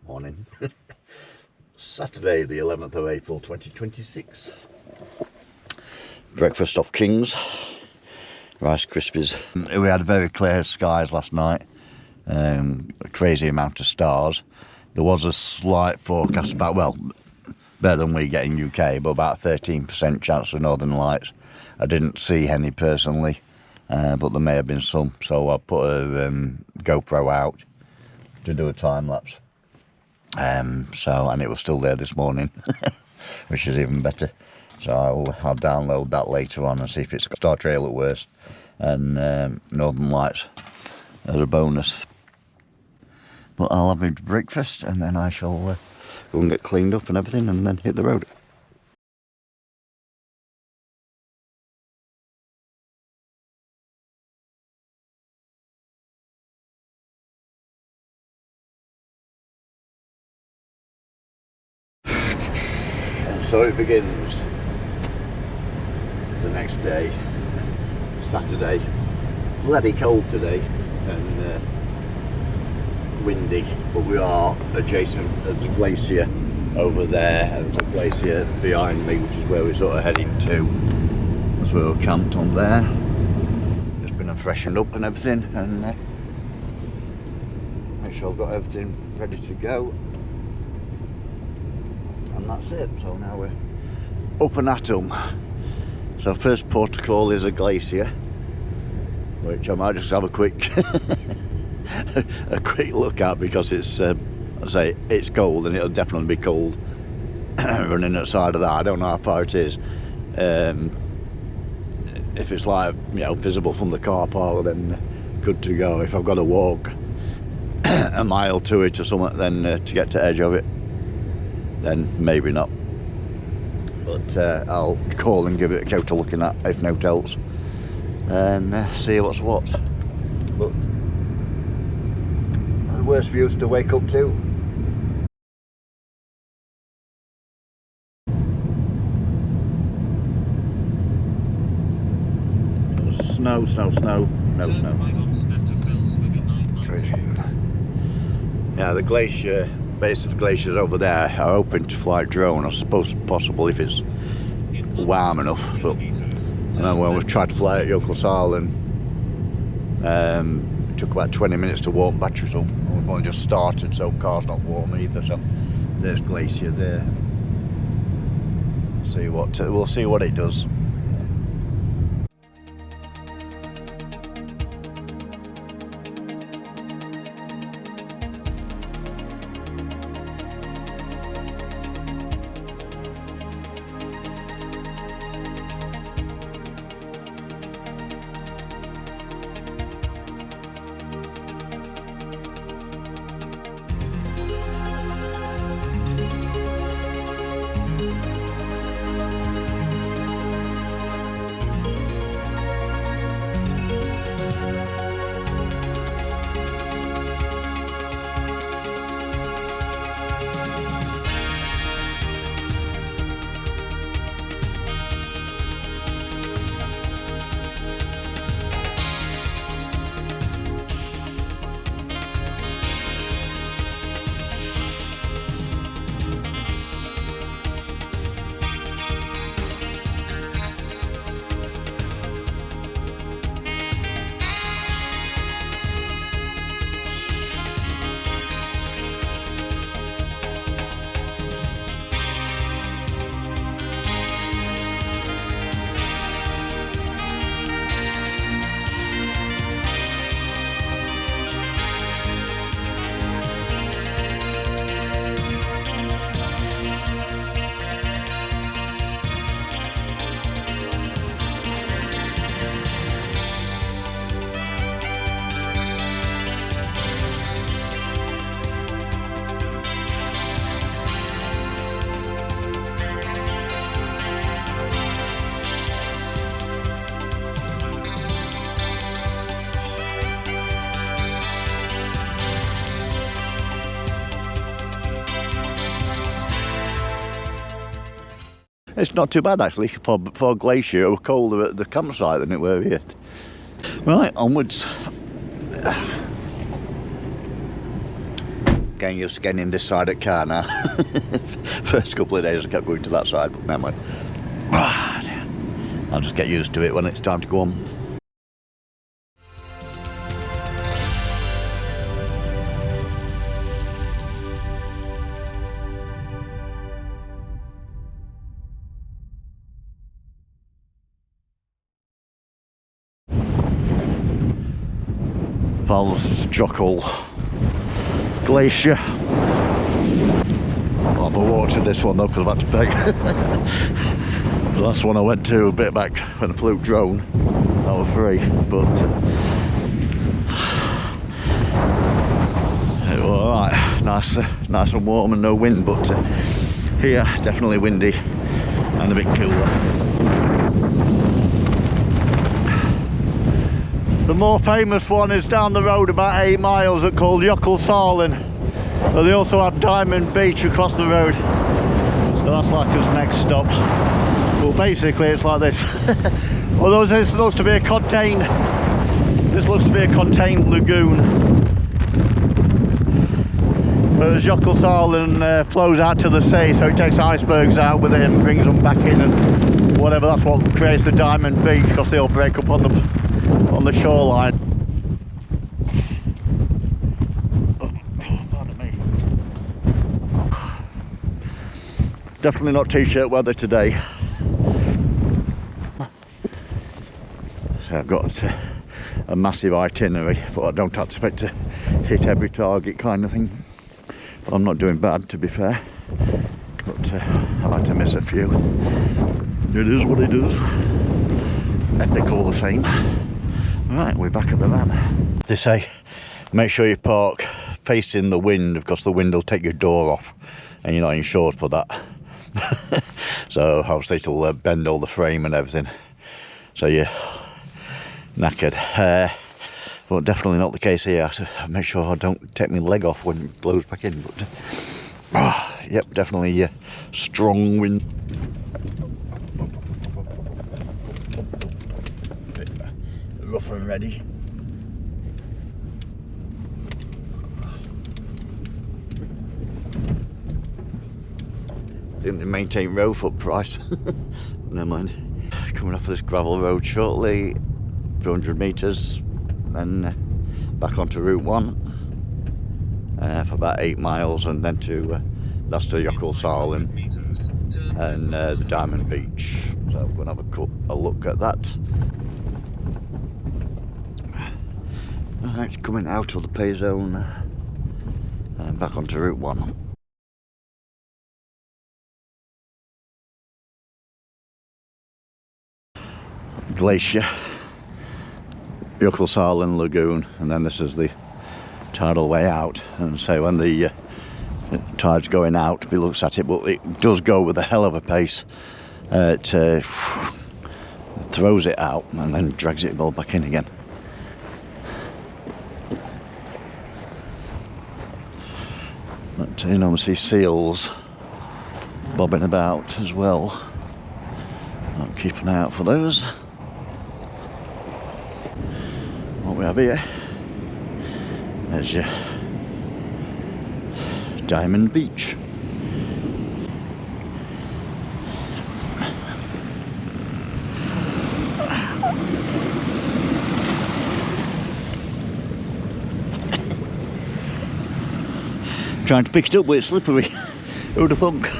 Morning. Saturday the 11th of April 2026. Breakfast off King's. Rice Krispies. We had very clear skies last night. A crazy amount of stars. There was a slight forecast about, well, better than we get in UK, but about 13% chance of northern lights. I didn't see any personally, but there may have been some, so I put a GoPro out to do a time lapse. And it was still there this morning, which is even better. So I'll download that later on and see if it's Star Trail at worst, and Northern Lights as a bonus. But I'll have my breakfast and then I shall go and get cleaned up and everything and then hit the road. And so it begins. The next day, Saturday. Bloody cold today and windy, but we are adjacent. There's a glacier over there and there's a glacier behind me, which is where we're sort of heading to. That's where we're camped on there. Just been freshened up and everything, and make sure I've got everything ready to go, and that's it. So now we're up and at 'em. So first port of call is a glacier, which I might just have a quick a quick look at, because it's I say it's cold and it'll definitely be cold running outside of that. I don't know how far it is. If it's like, you know, visible from the car park, then good to go. If I've got to walk a mile to it or something, then to get to the edge of it, then maybe not. But I'll call and give it a go to looking at, if no else, and see what's what. But the worst views to wake up to. Snow, snow, snow, no snow. Yeah, the glacier, base of the glaciers over there are open to fly drone. I suppose possible if it's warm enough. But I know when we've tried to fly at Jokulsarlon, it took about 20 minutes to warm batteries up. We've only just started, so car's not warm either. So there's glacier there. We'll see what it does. It's not too bad actually for glacier. It was colder at the campsite than it were here. Right, onwards. Getting used to getting in this side of the car now. First couple of days I kept going to that side, but never mind. I'll just get used to it when it's time to go on. Fjallsarlon Glacier. I'll have a walk to this one though because I've had to pay. The last one I went to a bit back when I flew drone, that was free, but it was alright, nice and warm and no wind, but here definitely windy and a bit cooler. The more famous one is down the road about 8 miles, it's called Jokulsarlon. But they also have Diamond Beach across the road. So that's like his next stop. Well, basically it's like this. Although this looks to be a contained lagoon. Whereas Jokulsarlon flows out to the sea, so it takes icebergs out with it and brings them back in and whatever. That's what creates the Diamond Beach, because they all break up on the shoreline. Oh, pardon me. Definitely not t-shirt weather today. So I've got a massive itinerary, but I don't expect to hit every target kind of thing. But I'm not doing bad, to be fair. But I like to miss a few. It is what it is. Epic all the same. Right, we're back at the van. They say make sure you park facing the wind, because the wind will take your door off and you're not insured for that. So obviously it'll bend all the frame and everything, so you're knackered. But definitely not the case here. I have to make sure I don't take my leg off when it blows back in. But yep, definitely strong wind. Rough and ready. I think they maintain road foot price. Never mind. Coming off of this gravel road shortly, 200 metres, then back onto Route 1 for about 8 miles, and then that's to Jokulsarlon and the Diamond Beach. So I'm going to have a look at that. Right, coming out of the pay zone and back onto Route 1. Glacier, Jokulsarlon Lagoon, and then this is the tidal way out. And so when the tide's going out, he looks at it, but it does go with a hell of a pace. It throws it out and then drags it all back in again. But you know, see seals bobbing about as well. I'll keep an eye out for those. What we have here, there's your Diamond Beach. Trying to pick it up, but it's slippery. Who'd have thunk?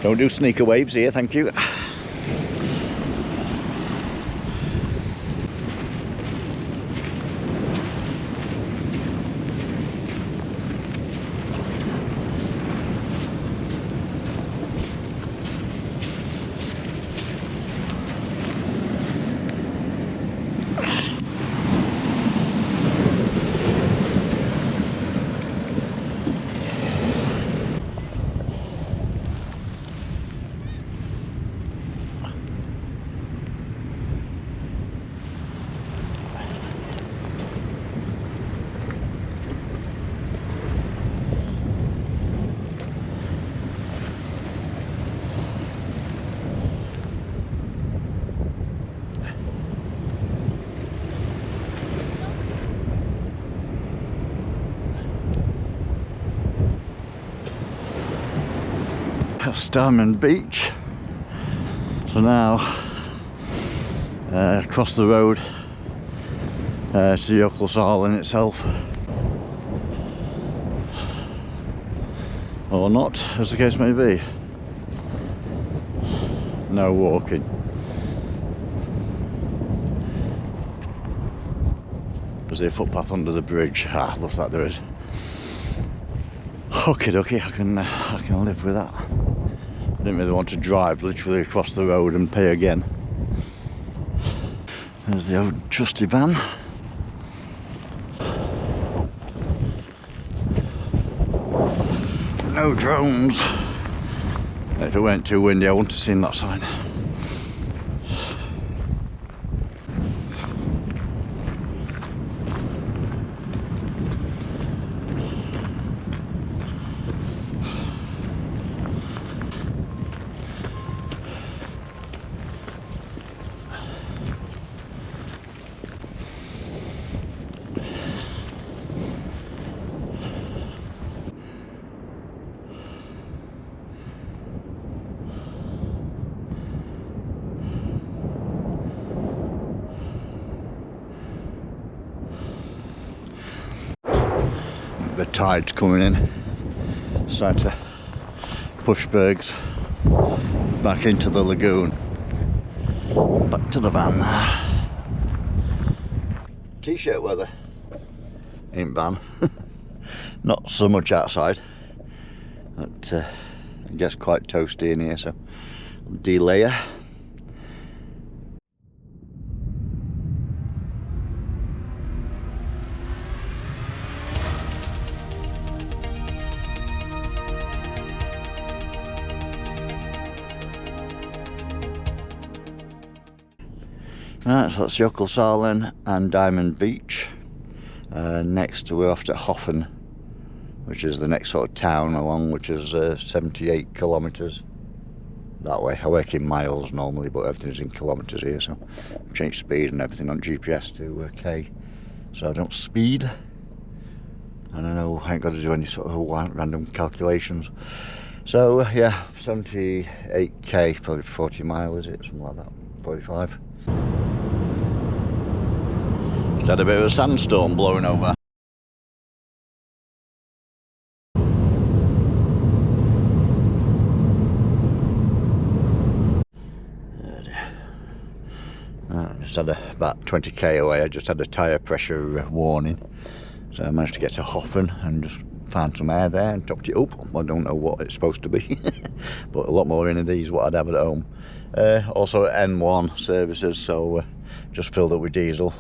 Don't do sneaker waves here, thank you. Stapinn Beach. So now across the road to Jokulsarlon itself, or not, as the case may be. No walking. There's a footpath under the bridge. Ah, looks like there is. Okie dokie, I can live with that. I didn't really want to drive literally across the road and pay again. There's the old trusty van. No drones. If it weren't too windy, I wouldn't have seen that sign. The tide's coming in, starting to push bergs back into the lagoon. Back to the van. T-shirt weather in van. Not so much outside, but it gets quite toasty in here, so delayer. Right, so that's Jokulsarlon and Diamond Beach. Next we're off to Hofn, which is the next sort of town along, which is 78 kilometres that way. I work in miles normally, but everything's in kilometres here, so I've changed speed and everything on GPS to K, so I don't speed. And I know I ain't got to do any sort of random calculations. So yeah, 78k, probably 40 mile, is it? Something like that, 45. It's had a bit of a sandstorm blowing over. Just had about 20k away. I just had a tyre pressure warning, so I managed to get to Hofn and just found some air there and topped it up. I don't know what it's supposed to be, but a lot more in these what I'd have at home. Also N1 services, so just filled up with diesel,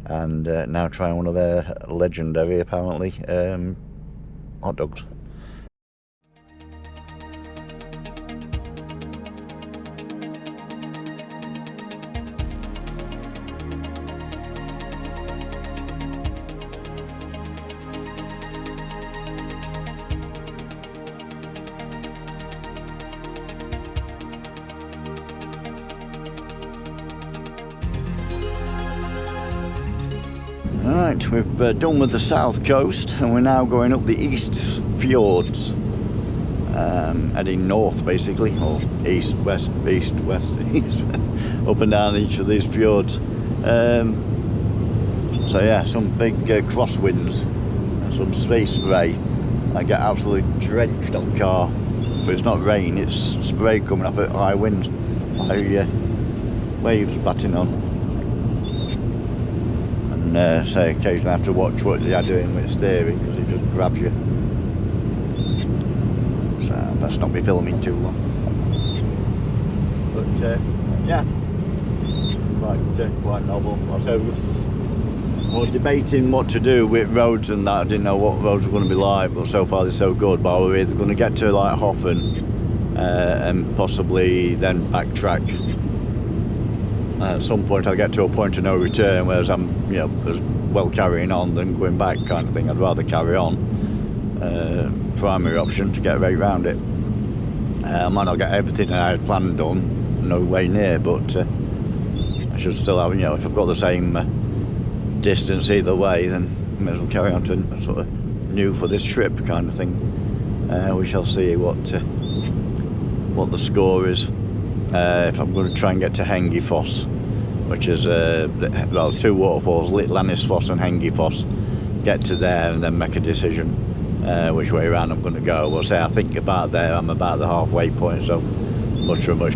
and now trying one of their legendary, apparently, hot dogs. Right, we've done with the south coast and we're now going up the east fjords, heading north basically, or east, west, east, up and down each of these fjords. So yeah, some big crosswinds and some space spray. I get absolutely drenched on the car, but it's not rain, it's spray coming off at high winds, high waves batting on. So occasionally I have to watch what they are doing with steering, because it just grabs you. So let's not be filming too long. But yeah, quite novel. I was debating what to do with roads and that. I didn't know what roads were going to be like, but so far they're so good. But we're either going to get to like Hofn and possibly then backtrack. At some point I'll get to a point of no return, whereas I'm, you know, as well carrying on than going back kind of thing. I'd rather carry on. Primary option to get right round it. I might not get everything I had planned done, no way near, but I should still have, you know, if I've got the same distance either way, then I may as well carry on to a sort of new for this trip kind of thing. We shall see what what the score is. If I'm going to try and get to Hengifoss, which is well, 2 waterfalls, Snaedalsfoss and Hengifoss. Get to there and then make a decision which way around I'm going to go. We'll say I think about there, I'm about the halfway point, so much or much.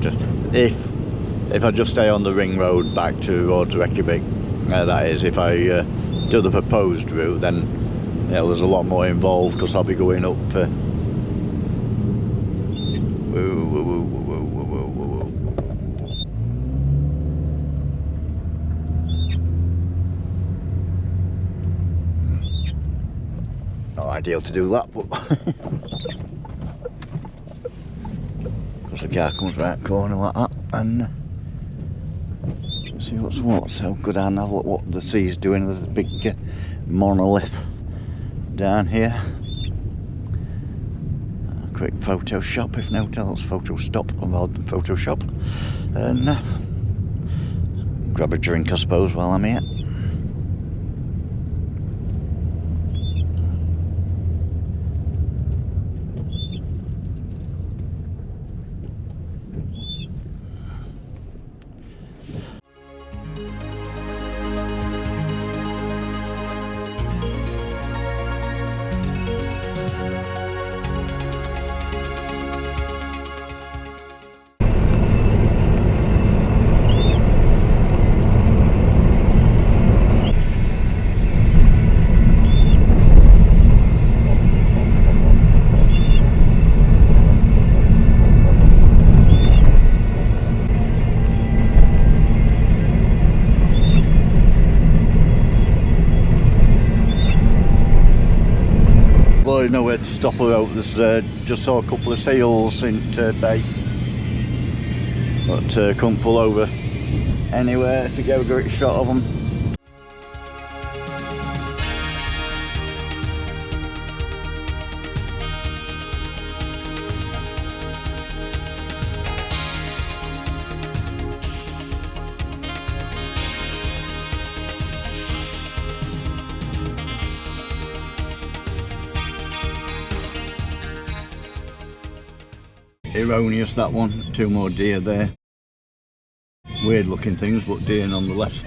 If I just stay on the ring road back towards Reykjavik, that is, if I do the proposed route, then there's a lot more involved, because I'll be going up. Not ideal to do that, but because the car comes right corner like that, and see what's what. So go down and have a look what the sea's doing. There's a big monolith down here. A quick photo shop, if no else, photo stop rather than photo shop, and grab a drink I suppose while I'm here. Nowhere to stop her out. There's just saw a couple of seals in bay, but couldn't pull over anywhere to get a great shot of them. Erroneous, that one. 2 more deer there. Weird looking things, but deer nonetheless.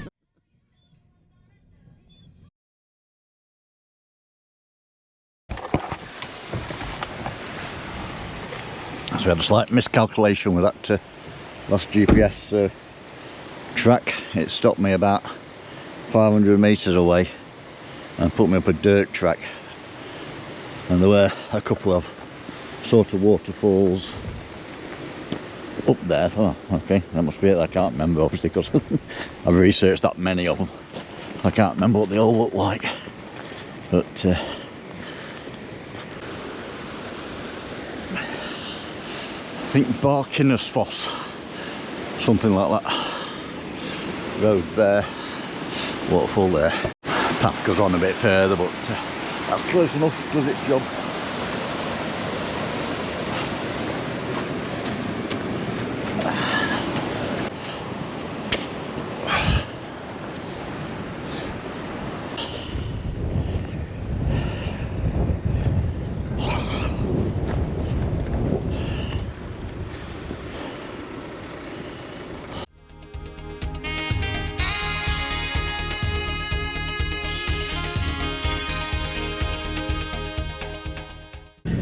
So we had a slight miscalculation with that last GPS track. It stopped me about 500 metres away and put me up a dirt track, and there were a couple of sort of waterfalls up there. Oh, okay, that must be it. I can't remember, obviously, because I've researched that many of them. I can't remember what they all look like, but I think Barkinafoss, something like that. Road there, waterfall there. Path goes on a bit further, but that's close enough, does its job.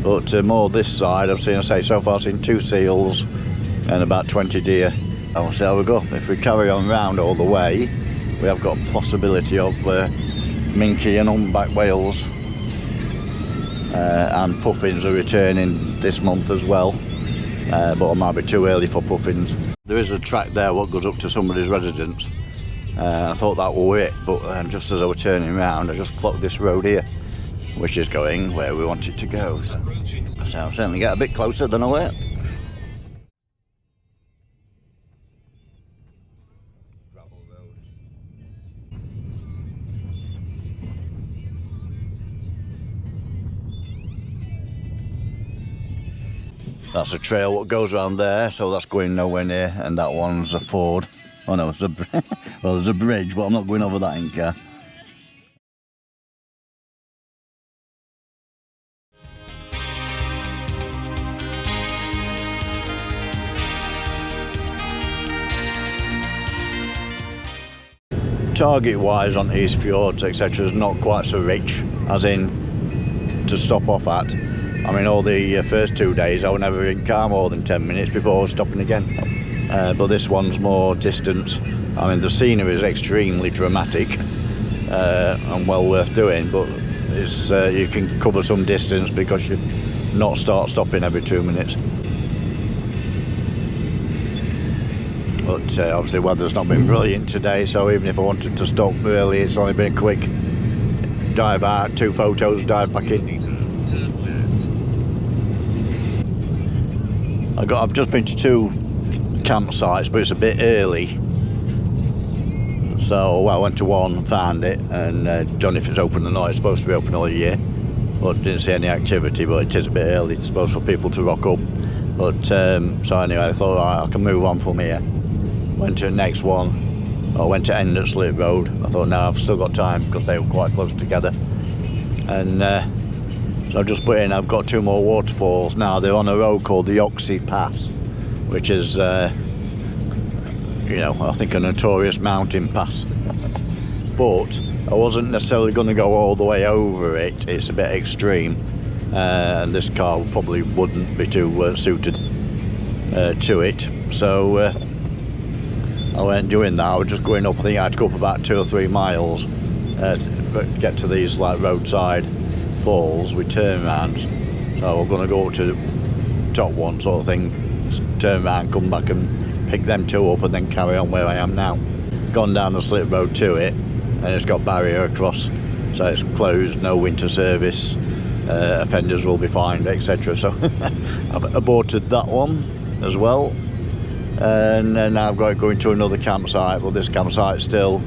But more this side, I've seen, I say, so far I've seen 2 seals and about 20 deer. And we'll see how we go. If we carry on round all the way, we have got a possibility of minke and humpback whales and puffins are returning this month as well, but it might be too early for puffins. There is a track there what goes up to somebody's residence. I thought that was it, but just as I was turning around, I just clocked this road here, which is going where we want it to go. So I'll certainly get a bit closer than I were. That's a trail what goes around there, so that's going nowhere near, and that one's a ford. Oh no, it's a well, there's a bridge, but I'm not going over that in car. target wise on these fjords etc is not quite so rich as in to stop off at. I mean, all the first 2 days I was never in car more than 10 minutes before stopping again. But this one's more distance. I mean, the scenery is extremely dramatic and well worth doing, but it's you can cover some distance because you not stopping every 2 minutes. But obviously weather's not been brilliant today, so even if I wanted to stop early, it's only been a quick dive out, 2 photos, dive back in. I've just been to 2 campsites, but it's a bit early. So well, I went to one, found it, and don't know if it's open or not. It's supposed to be open all year, but didn't see any activity. But it is a bit early, it's supposed for people to rock up. But so anyway, I thought, right, I can move on from here. Went to the next one. I went to end at Slip Road. I thought, no, I've still got time because they were quite close together. And so I've just put in, I've got 2 more waterfalls now. They're on a road called the Oxy Pass, which is, you know, I think a notorious mountain pass. But I wasn't necessarily going to go all the way over it. It's a bit extreme, and this car probably wouldn't be too suited to it. So I weren't doing that. I was just going up. I think I had to go up about 2 or 3 miles to get to these like roadside falls with turnarounds. So we're going to go up to the top one sort of thing, turn around, come back and pick them 2 up and then carry on where I am now. Gone down the slip road to it, and it's got barrier across, so it's closed, no winter service, offenders will be fined, etc. So I've aborted that one as well, and then I've got to go into another campsite. Well, this campsite's still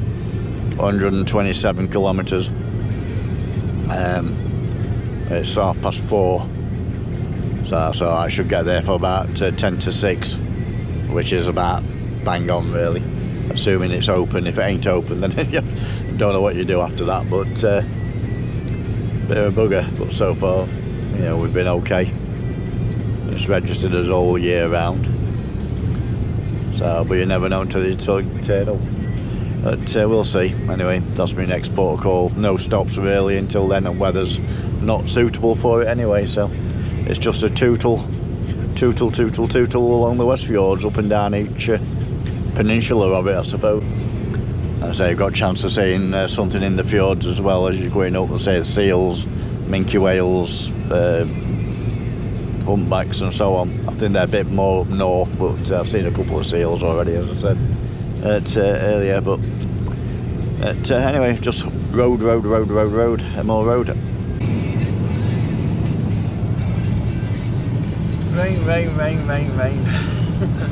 127 kilometres. It's 4:30, so I should get there for about 10 to 6, which is about bang on really, assuming it's open. If it ain't open, then you don't know what you do after that. But bit of a bugger, but so far, you know, we've been okay. It's registered as all year round, so but you never know until you turn up. But we'll see. Anyway, that's my next port of call. No stops really until then, and weather's not suitable for it anyway, so it's just a tootle along the West Fjords, up and down each peninsula of it, I suppose. I say you've got a chance of seeing something in the fjords as well as you're going up, and say the seals, minke whales, humpbacks and so on. I think they're a bit more up north, but I've seen a couple of seals already, as I said earlier. But anyway, just road, and more road. Rain.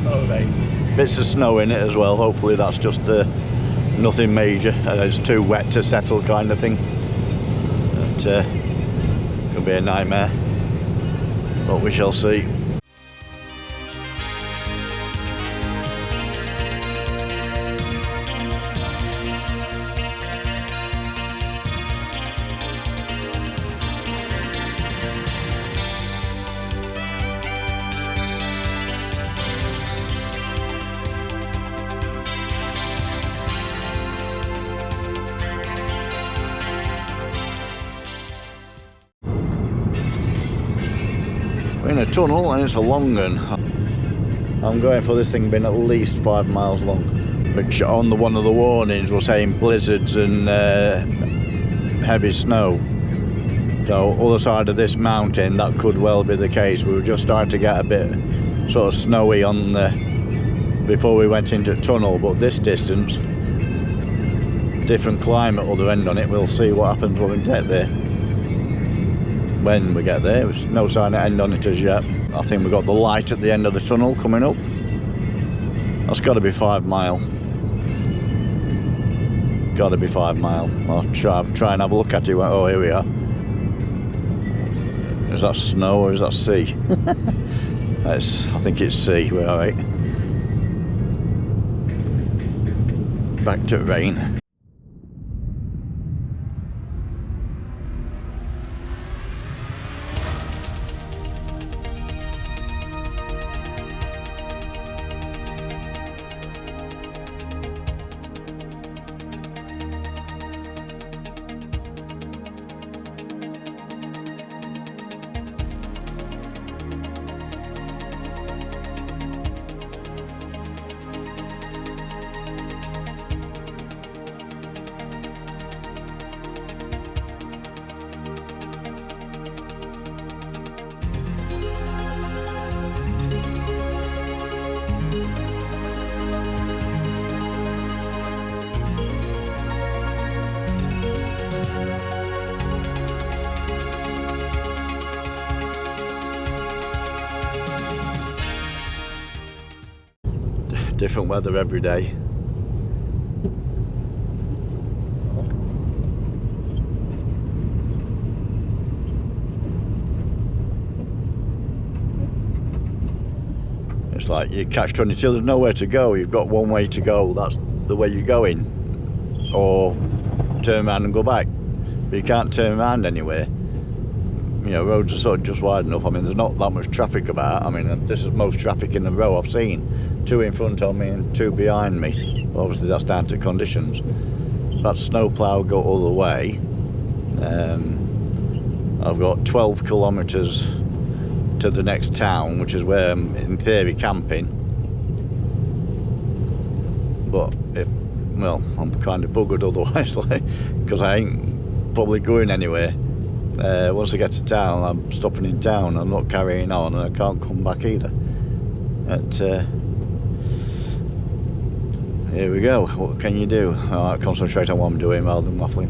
Oh, rain. Bits of snow in it as well. Hopefully that's just nothing major. It's too wet to settle kind of thing. It could be a nightmare, but we shall see. In a tunnel, and it's a long one. I'm going for this thing being at least 5 miles long, which on one of the warnings was saying blizzards and heavy snow. So other side of this mountain, that could well be the case. We were just starting to get a bit sort of snowy on before we went into the tunnel, but this distance, different climate other end on it. We'll see what happens when we get there. When we get there, there's no sign of end on it as yet. I think we've got the light at the end of the tunnel coming up. That's got to be 5 mile. Got to be 5 mile. I'll try and have a look at it. Oh, here we are. Is that snow or is that sea? I think it's sea. We're all right. Back to rain. Different weather every day. It's like you catch 22, there's nowhere to go. You've got one way to go, that's the way you're going. Or turn around and go back. But you can't turn around anywhere. You know, roads are sort of just wide enough. I mean, there's not that much traffic about. I mean, this is most traffic in the row I've seen. 2 in front of me and 2 behind me. Obviously that's down to conditions. That snowplow go all the way. I've got 12 kilometres to the next town, which is where I'm in theory camping. But well, I'm kind of buggered otherwise, because I ain't probably going anywhere. Once I get to town, I'm stopping in town. I'm not carrying on, and I can't come back either. But here we go. What can you do? Concentrate on what I'm doing rather than waffling.